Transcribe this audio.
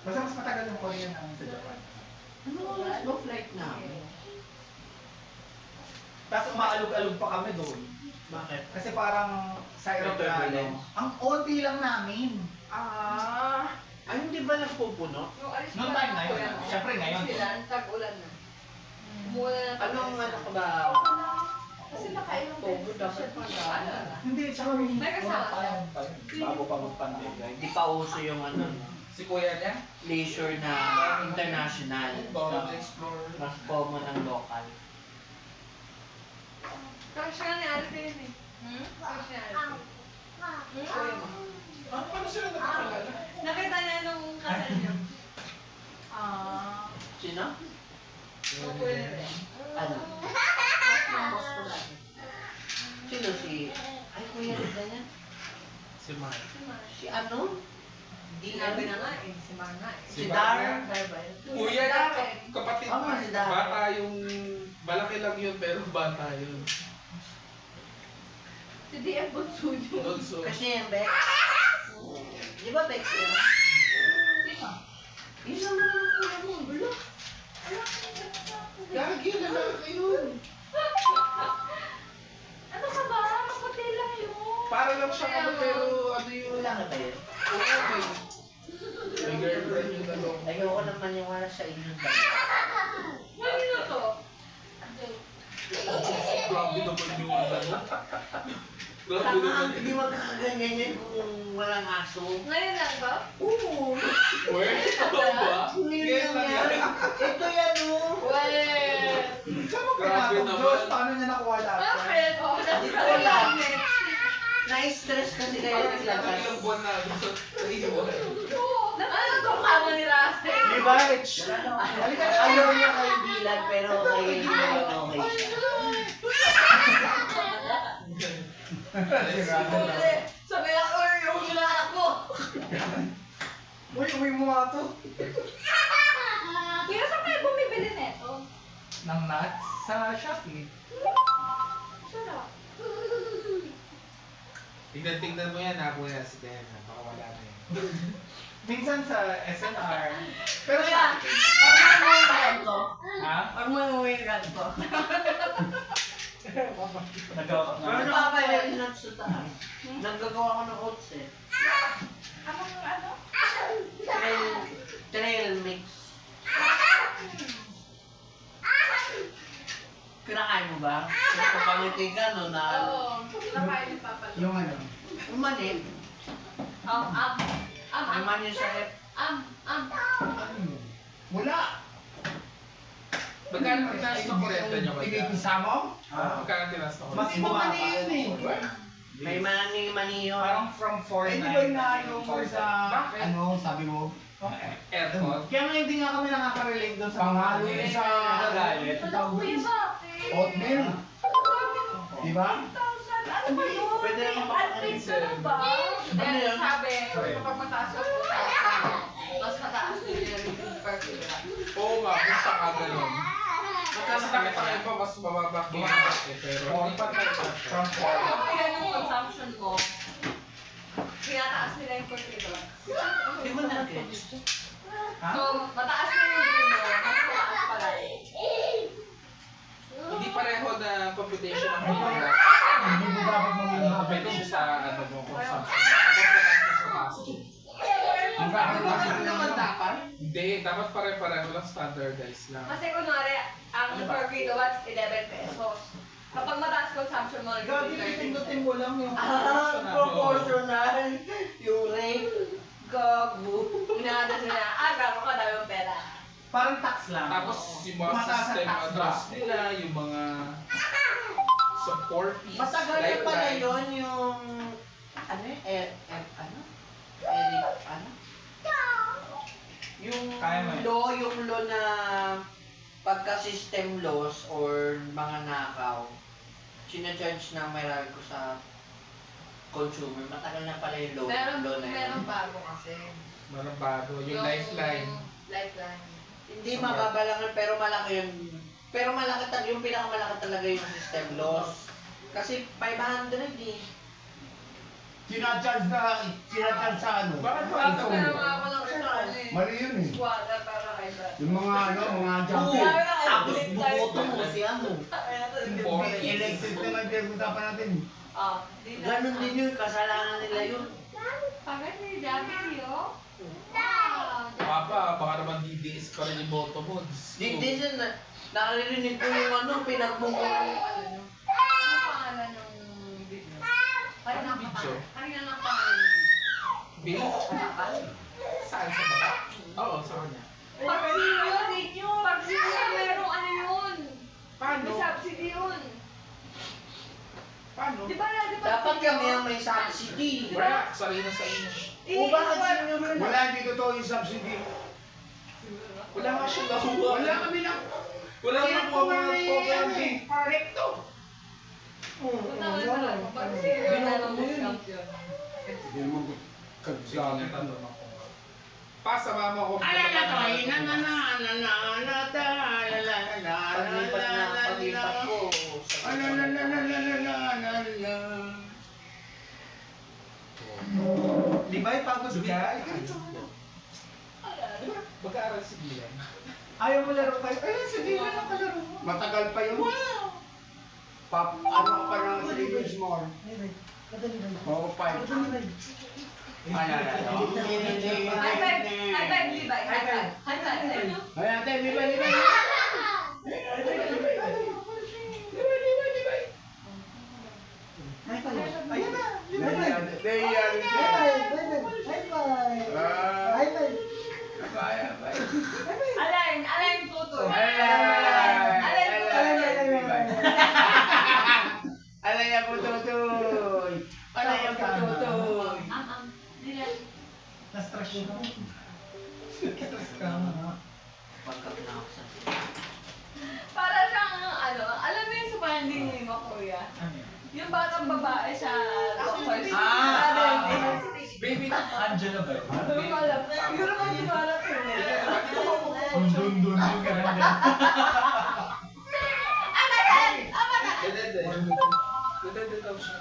Basta mas matagal yung Korean namin sa Japan. Ano oras ba flight namin? Tapos umaalog-alog pa kami doon. Bakit? Kasi parang sa aeroplano, ang onti lang namin. Ay, hindi ba nagpupuno? Noong time na yun. Siyempre ngayon. Tag-ulan na. Umulan na. Anong ano ka ba? Kasi nakailang October dapat pala. Hindi, tsaka may May kasama siya. bago pa magpandemya. Hindi pa uso yung ano, Si kuya niya? leisure na international. Bawal explore. Mas common ang local. Crush ka ni Ate yun eh. Crush ni Ate. Kuya mo. Paano sila nagkakilala? Nakita niya nung kasal niyo. Sino? Kuya nila. Ano? Boss ko dati. Sino si... Ay, kuya nila niya? Si Mark. Si ano? Sinabi na nga eh. Si Mar nga eh. Si Dar? Kuya niya, kapatid Oo, niya. si Dar. Bata yung... Malaki lang yun, pero bata yun. Si DM Bunso yun. Also, Kasi yan, Bex. Di ba Bex yun? Sino? Yun naman ang kuya mo, bulo. Gagi, lalaki yun. Ano ka ba? Maputi lang yun. Para lang siya ano, pero ano yun? Wala ka ba yun? Oo, may girlfriend yun ano. Ayoko naman yung wala sa inyong dalawa. Kanino to? Grabe naman yung ano. Grabe Tama, naman hindi yun. magkakaganyan yan kung walang aso. Ngayon lang ba? Oo. Uy, ano ba? Ngayon lang yan. Ito yan, oh. Well, Saan mo Grabe pinatong naman. Diyos? Paano niya nakuha lahat? bakit? Hindi ko alam. Na-stress kasi kayo Parang naglabas. ilang buwan na naiiwan. Ano tong kama ni Russell? Di ba, Rich? Halika na. Ayaw niya kay Dylan, pero kay Dylan okay siya. Sabi lang, yung kailangan ko. Uy, uwi mo nga to. Kuya, saan kayo bumibili neto? Ng nuts sa Shopee. Sarap. Tignan mo yan ha, kuya, si Diana. Baka wala na yan. Minsan sa SNR. Pero Kuya, sa pag mo yung ganito. Ha? Pag mo yung ganito. Nagawa Pero na. nakakaya rin lang sa taas. Naggagawa ko ng oats eh. Anong ano? Trail mix. Kinakain mo ba? Kapangiti ka no na Oo, kinakain ni Papa. Yung ano? umanip. May mani sa hip. Wala. Magkano ang tinas ng kurente niyo ba? Pinipisa mo? Magkano ang tinas ng Mas kurente? bumaba yun eh. May mani yun. Parang from 4.9. Eh, di ba inaano mo sa, Bakit? ano, sabi mo? Aircon? Kaya nga hindi nga kami nakaka-relate doon sa mga Panghalo yun sa galit. Ano kuya bakit? oatmeal. Di ba? Ano ba yun? Pwede naman Admit ka na ba? Ano Dahil yun? sabi, kapag mataas yung mas mataas din yung per kilogram. Oo nga, kung saka ganun. Kasi nakita ko iba mas bababa eh, pero hindi pa tayo From Ako yan yung consumption ko. Pinataas nila yung per kilogram. Hindi mo na-gets. Ha? So, mataas na yung green mo, mas mataas pala. Hindi pareho na computation ng mga Hindi mo dapat mamili. depende siya sa ano mo, consumption. Kapag mataas na sa taas. Ano naman dapat? Hindi, dapat pare-pareho lang, standardized lang. Kasi kunwari, ang per kilowatts, 11 pesos. Kapag mataas consumption mo, Gagi, pindutin mo lang yung Proportional. Yung rate. Gago. Inaada sila, gago ka dami mong pera. Parang tax lang. Tapos yung mga Mataas ang system tax address ba? nila, yung mga support fees, Matagal na pala lifeline. yun yung... Ano yun? Ano? Eric, ano? Yung Kaya mo yun. yung law na pagka-system loss or mga nakaw, sinacharge na marami ko sa consumer. Matagal na pala yung law na yun. Meron bago kasi. Malambado, yung lifeline. Lifeline. Hindi mababalangan pero malaki yun. Pero malaki talaga, yung pinakamalaki talaga yung system loss. Kasi 500 eh. Sinacharge sa ano? Bakit ba? Pero mga ako lang sa ano eh. Mali yun eh. Squatter para kay Brad. Yung mga ano, mga Oo, jumping. tapos buboto mo si ano. Electric naman din usapan natin. Ganon din yun, kasalanan nila yun. Pagkat ni Javi, oh. Papa, baka naman DDS ka rin yung boto mo. Di din na naririnig ko yung ano, pinagmumulong ano nyo. Ano pangalan ng video? Anong video? Kanina na pangalan. Bill? Saan sa baba? Oo, sa kanya. Pag senior, merong ano yun. Paano? May subsidy yun. Paano? Di ba Dapat kami ang may subsidy. Wala, sarili na sa inyo. O bakit senior yun? Wala dito to yung subsidy. Wala nga siya nakuha. Wala kami na. Wala nga nakuha mga program eh. Recto. Pag senior, merong discount yun. Hindi naman ko kagsabi. Pasa mama ko. Paglipat ko. Di ba pagod ka? Mag-aaral si Bilan. Ayaw mo laro kayo? Ayun, sige na lang kalaro. Matagal pa yun. Ano ka pa ng 3 years more? Oo, 5. High five! High five, Levi! High five! High five! Ay, ate, libay! Ayan na! Align tutoy! Alay ako tutoy! Alay ako tutoy! Dilan. Na-stress ko. Stress ka na. Pagkap na ako sa Para siyang ano, alam mo yung sa Finding Nemo, Kuya? Yung batang babae sa doctor. Baby, Angela ba yun? Hindi ko alam. Siguro ko hindi ko alam yun. Dun yung ganun. Ama yan! Ama na! Dede daw siya.